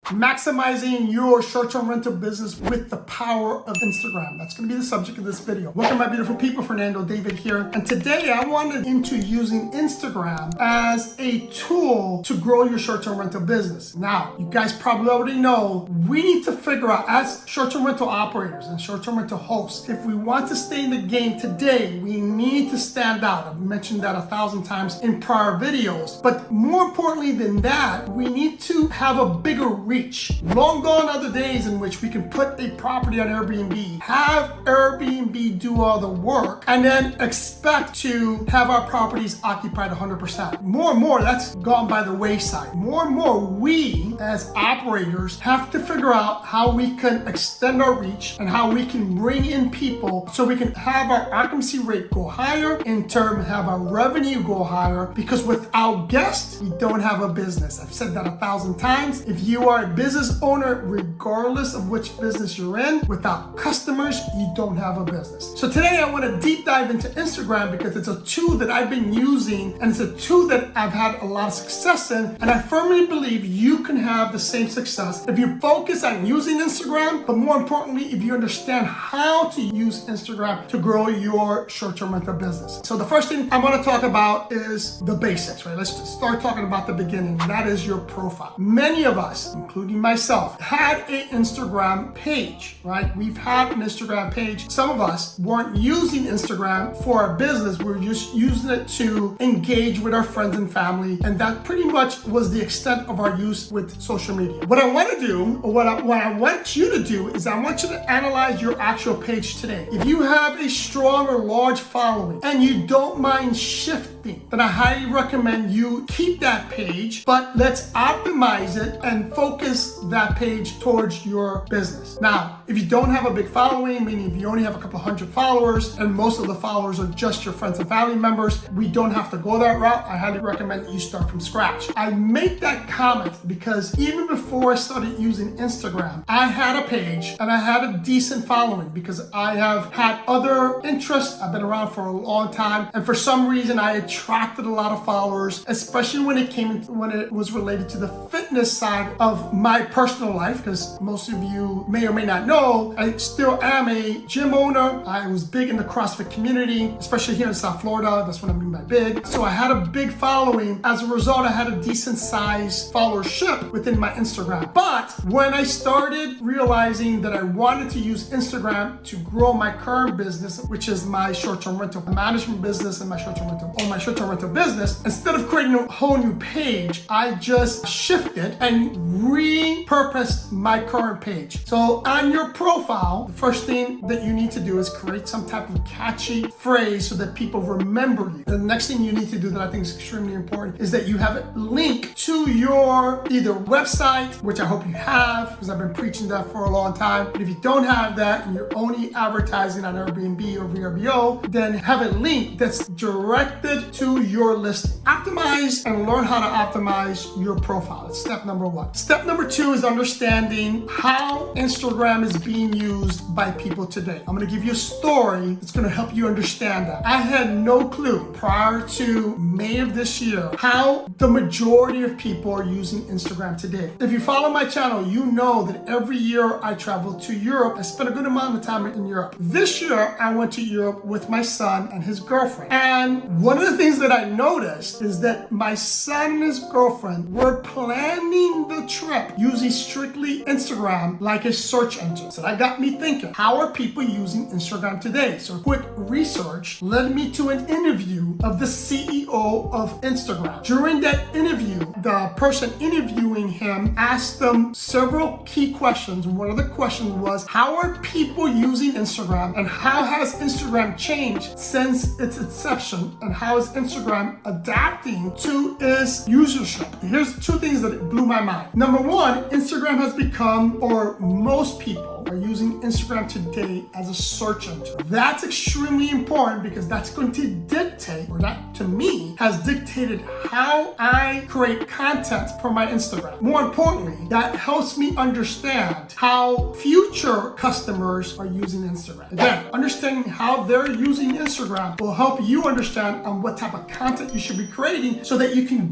Maximizing your short-term rental business with the power of Instagram. That's going to be the subject of this video. Welcome, my beautiful people. Fernando David here. And today I wanted into using Instagram as a tool to grow your short-term rental business. Now, you guys probably already know we need to figure out, as short-term rental operators and short-term rental hosts, if we want to stay in the game today, we need to stand out. I've mentioned that 1,000 times in prior videos. But more importantly than that, we need to have a bigger reach. Long gone are the days in which we can put a property on Airbnb, have Airbnb do all the work, and then expect to have our properties occupied 100%. More and more, that's gone by the wayside. More and more, we as operators have to figure out how we can extend our reach and how we can bring in people so we can have our occupancy rate go higher, in turn have our revenue go higher, because without guests, we don't have a business. I've said that 1,000 times. If you are a business owner, regardless of which business you're in, without customers, you don't have a business. So today I want to deep dive into Instagram because it's a tool that I've been using and it's a tool that I've had a lot of success in, and I firmly believe you can have the same success if you focus on using Instagram, but more importantly, if you understand how to use Instagram to grow your short-term rental business. So the first thing I want to talk about is the basics, right? Let's just start talking about the beginning. That is your profile. Many of us, including myself, had an Instagram page, right? We've had an Instagram page. Some of us weren't using Instagram for our business. We were just using it to engage with our friends and family. And that pretty much was the extent of our use with social media. What I want to do, or what I want you to do, is I want you to analyze your actual page today. If you have a strong or large following and you don't mind shifting, then I highly recommend you keep that page, but let's optimize it and focus that page towards your business. Now, if you don't have a big following, meaning if you only have a couple hundred followers and most of the followers are just your friends and family members, we don't have to go that route. I highly recommend that you start from scratch. I make that comment because even before I started using Instagram, I had a page and I had a decent following because I have had other interests. I've been around for a long time, and for some reason I attracted a lot of followers, especially when it was related to the fitness side of my personal life, because most of you may or may not know, I still am a gym owner. I was big in the CrossFit community, especially here in South Florida. That's what I mean by big. So I had a big following. As a result, I had a decent size followership within my Instagram. But when I started realizing that I wanted to use Instagram to grow my current business, which is my short-term rental management business and my short-term rental business, instead of creating a whole new page, I just shifted and repurposed my current page. So on your profile, the first thing that you need to do is create some type of catchy phrase so that people remember you. The next thing you need to do that I think is extremely important is that you have it linked to your either website, which I hope you have, because I've been preaching that for a long time. But if you don't have that and you're only advertising on Airbnb or VRBO, then have it linked that's directed to your listing. Optimize and learn how to optimize your profile. It's step number one. Step number two is understanding how Instagram is being used by people today. I'm going to give you a story that's going to help you understand that. I had no clue prior to May of this year how the majority of people are using Instagram today. If you follow my channel, you know that every year I travel to Europe. I spent a good amount of time in Europe. This year, I went to Europe with my son and his girlfriend. And one of the things that I noticed is that my son and his girlfriend were planning the trip using strictly Instagram like a search engine. So that got me thinking, how are people using Instagram today? So quick research led me to an interview of the CEO of Instagram. During that interview, the person interviewing him asked them several key questions. One of the questions was, how are people using Instagram and how has Instagram changed since its inception, and how is Instagram adapting to its usership? Here's two things that blew my mind. Number one, Instagram has become, or most people are using Instagram today as a search engine. That's extremely important because that's going to dictate, or that to me has dictated how I create content for my Instagram. More importantly, that helps me understand how future customers are using Instagram. Again, understanding how they're using Instagram will help you understand on what type of content you should be creating so that you can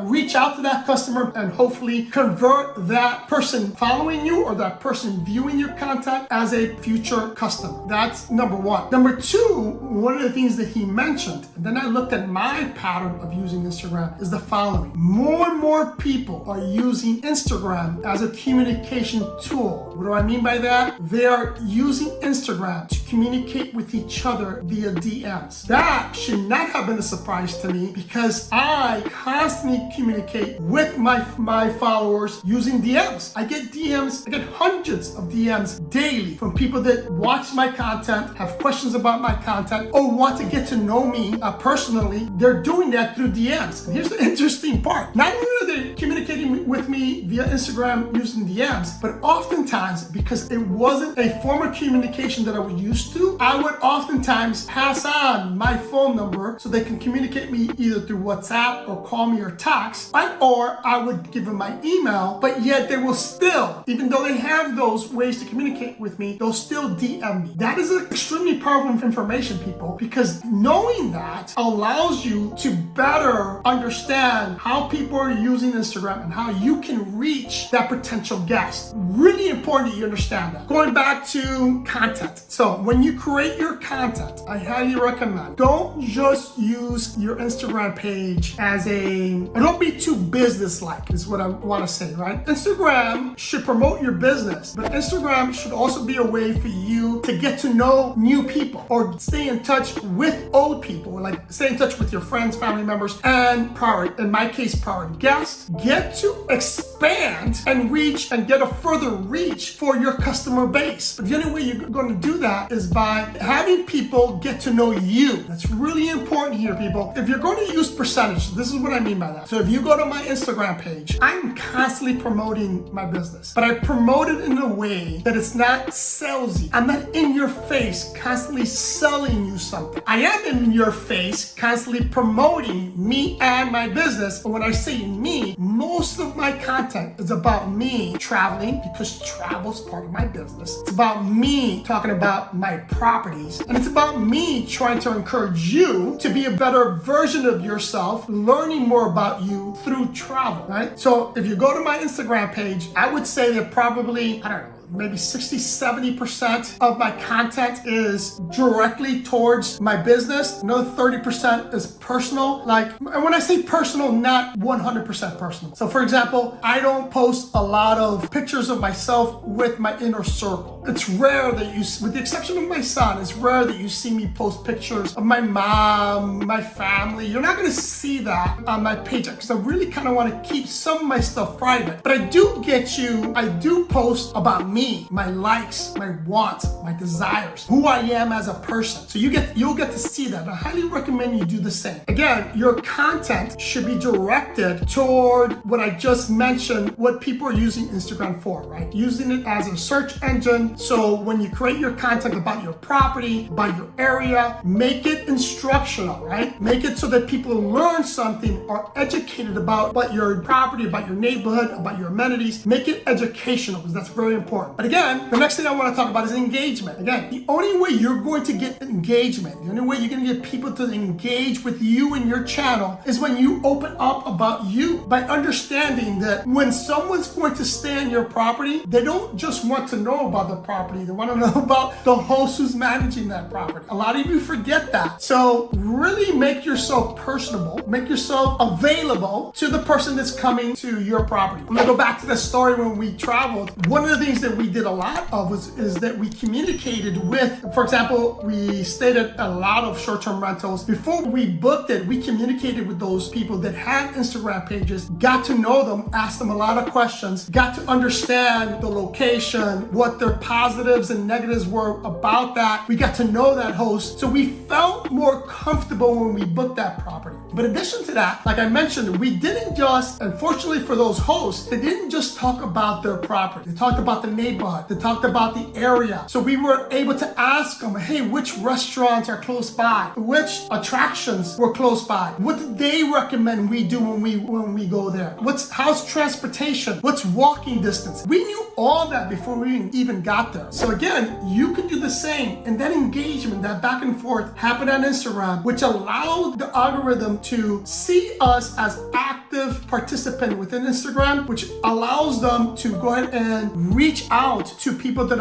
reach out to that customer and hopefully convert or that person following you or that person viewing your content as a future customer. That's number one. Number two, one of the things that he mentioned, and then I looked at my pattern of using Instagram, is the following. More and more people are using Instagram as a communication tool. What do I mean by that? They are using Instagram to communicate with each other via DMs. That should not have been a surprise to me because I constantly communicate with my followers using DMs. I get DMs, I get hundreds of DMs daily from people that watch my content, have questions about my content, or want to get to know me personally. They're doing that through DMs. And here's the interesting part. Not only are they communicating with me via Instagram using DMs, but oftentimes, because it wasn't a form of communication that I was used to, I would oftentimes pass on my phone number so they can communicate me either through WhatsApp or call me or text, right? Or I would give them my email, but yet they will still, even though they have those ways to communicate with me, they'll still DM me. That is extremely powerful information, people, because knowing that allows you to better understand how people are using Instagram and how you can reach that potential guest. Really important that you understand that. Going back to content. So when you create your content, I highly recommend, don't just use your Instagram page as don't be too business-like is what I want to say, right? Instagram should promote your business, but Instagram should also be a way for you to get to know new people or stay in touch with old people, like stay in touch with your friends, family members, and in my case, prior guests. Get to expand and reach and get a further reach for your customer base. But the only way you're going to do that is by having people get to know you. That's really important here, people. If you're going to use percentage, this is what I mean by that. So if you go to my Instagram page, I'm constantly promoting my business, but I promote it in a way that it's not salesy. I'm not in your face constantly selling you something. I am in your face constantly promoting me and my business. But when I say me, most of my content is about me traveling, because travel is part of my business. It's about me talking about my properties, and it's about me trying to encourage you to be a better version of yourself, learning more about you through travel, right? So if you go to my Instagram page, I would say that probably, I don't know, maybe 60-70% of my content is directly towards my business. Another 30% is personal. And when I say personal, not 100% personal. So for example, I don't post a lot of pictures of myself with my inner circle. It's rare that with the exception of my son, it's rare that you see me post pictures of my mom, my family. You're not gonna see that on my page because I really kind of want to keep some of my stuff private. But I do post about me, my likes, my wants, my desires, who I am as a person. So you'll get to see that. I highly recommend you do the same. Again, your content should be directed toward what I just mentioned, what people are using Instagram for, right? Using it as a search engine. So when you create your content about your property, about your area, make it instructional, right? Make it so that people learn something, are educated about your property, about your neighborhood, about your amenities. Make it educational, because that's very important. But again, the next thing I want to talk about is engagement. Again, the only way you're going to get engagement, the only way you're going to get people to engage with you and your channel is when you open up about you, by understanding that when someone's going to stay on your property, they don't just want to know about the property, they want to know about the host who's managing that property. A lot of you forget that. So really make yourself personable, make yourself available to the person that's coming to your property. I'm going to go back to the story when we traveled. One of the things that we did a lot of is that we communicated with, for example, we stayed at a lot of short-term rentals. Before we booked it, we communicated with those people that had Instagram pages, got to know them, asked them a lot of questions, got to understand the location, what their positives and negatives were about that. We got to know that host. So we felt more comfortable when we booked that property. But in addition to that, like I mentioned, we didn't just, unfortunately for those hosts, they didn't just talk about their property. They talked about the neighborhood. They talked about the area. So we were able to ask them, hey, which restaurants are close by? Which attractions were close by? What did they recommend we do when we go there? How's transportation? What's walking distance? We knew all that before we even got there. So again, you can do the same. And that engagement, that back and forth happened on Instagram, which allowed the algorithm to see us as active active participant within Instagram, which allows them to go ahead and reach out to people that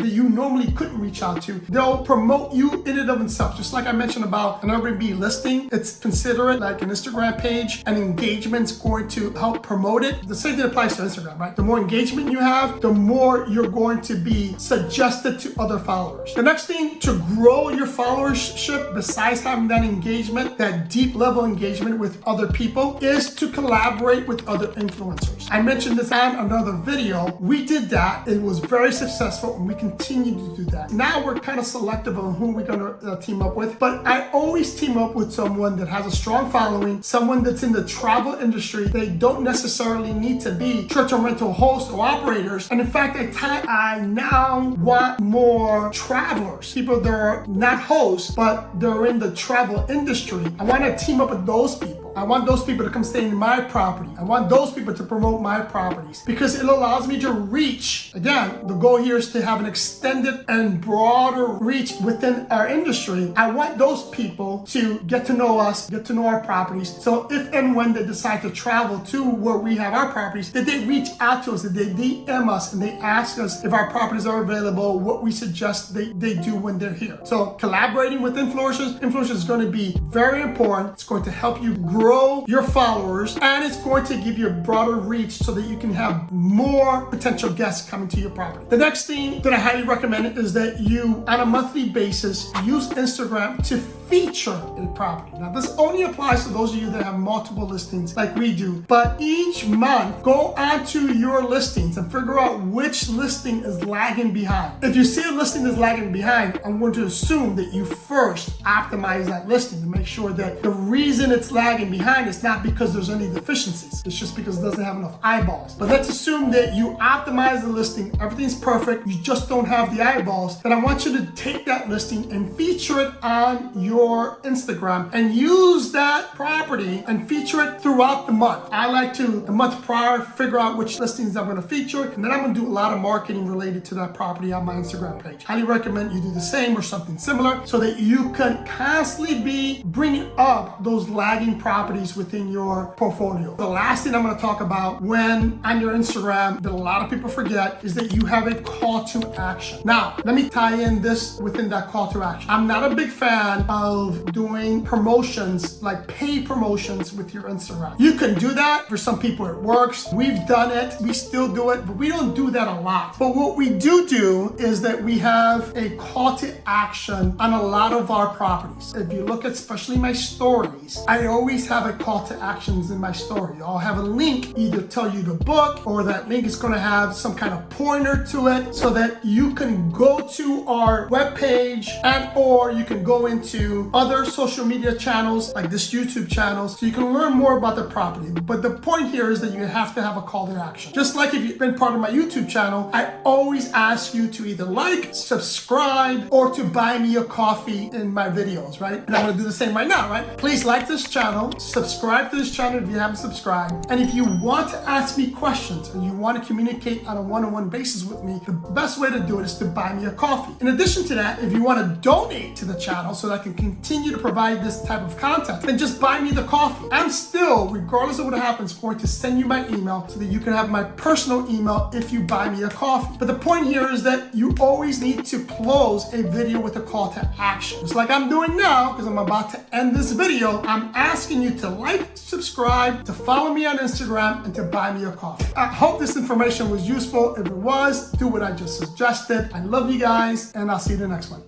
you normally couldn't reach out to. They'll promote you in and of itself. Just like I mentioned about an Airbnb listing, it's considered like an Instagram page, and engagement's going to help promote it. The same thing applies to Instagram, right? The more engagement you have, the more you're going to be suggested to other followers. The next thing to grow your followership, besides having that engagement, that deep level engagement with other people, is to collaborate with other influencers. I mentioned this on another video. We did that. It was very successful, and we continue to do that. Now we're kind of selective on who we're going to team up with, but I always team up with someone that has a strong following, someone that's in the travel industry. They don't necessarily need to be short-term rental hosts or operators. And in fact, I now want more travelers, people that are not hosts, but they're in the travel industry. I want to team up with those people. I want those people to come stay in my property. I want those people to promote my properties because it allows me to reach. Again, the goal here is to have an extended and broader reach within our industry. I want those people to get to know us, get to know our properties. So if and when they decide to travel to where we have our properties, that they reach out to us, that they DM us and they ask us if our properties are available, what we suggest they do when they're here. So collaborating with influencers is going to be very important. It's going to help you grow your followers, and it's going to give you a broader reach so that you can have more potential guests coming to your property. The next thing that I highly recommend is that you, on a monthly basis, use Instagram to feature a property. Now, this only applies to those of you that have multiple listings like we do, but each month, go onto your listings and figure out which listing is lagging behind. If you see a listing that's lagging behind, I'm going to assume that you first optimize that listing to make sure that the reason it's lagging behind is not because there's any deficiencies. It's just because it doesn't have enough eyeballs. But let's assume that you optimize the listing, everything's perfect, you just don't have the eyeballs. Then I want you to take that listing and feature it on your Instagram and use that property and feature it throughout the month. I like to, the month prior, figure out which listings I'm going to feature, and then I'm going to do a lot of marketing related to that property on my Instagram page. Highly recommend you do the same or something similar so that you can constantly be bringing up those lagging properties within your portfolio. The last thing I'm going to talk about when on your Instagram that a lot of people forget is that you have a call to action. Now, let me tie in this within that call to action. I'm not a big fan of doing promotions, like paid promotions with your Instagram. You can do that. For some people it works. We've done it. We still do it, but we don't do that a lot. But what we do is that we have a call to action on a lot of our properties. If you look at especially my stories, I always have a call to actions in my story. I'll have a link, either tell you to book, or that link is going to have some kind of pointer to it so that you can go to our webpage and or you can go into other social media channels like this YouTube channel so you can learn more about the property. But the point here is that you have to have a call to action. Just like if you've been part of my YouTube channel, I always ask you to either like, subscribe, or to buy me a coffee in my videos, right? And I'm going to do the same right now, right? Please like this channel, subscribe to this channel if you haven't subscribed. And if you want to ask me questions and you want to communicate on a one-on-one basis with me, the best way to do it is to buy me a coffee. In addition to that, if you want to donate to the channel so that I can continue to provide this type of content, then just buy me the coffee. I'm still, regardless of what happens, going to send you my email so that you can have my personal email if you buy me a coffee. But the point here is that you always need to close a video with a call to action. It's like I'm doing now, because I'm about to end this video. I'm asking you to like, subscribe, to follow me on Instagram, and to buy me a coffee. I hope this information was useful. If it was, do what I just suggested. I love you guys, and I'll see you in the next one.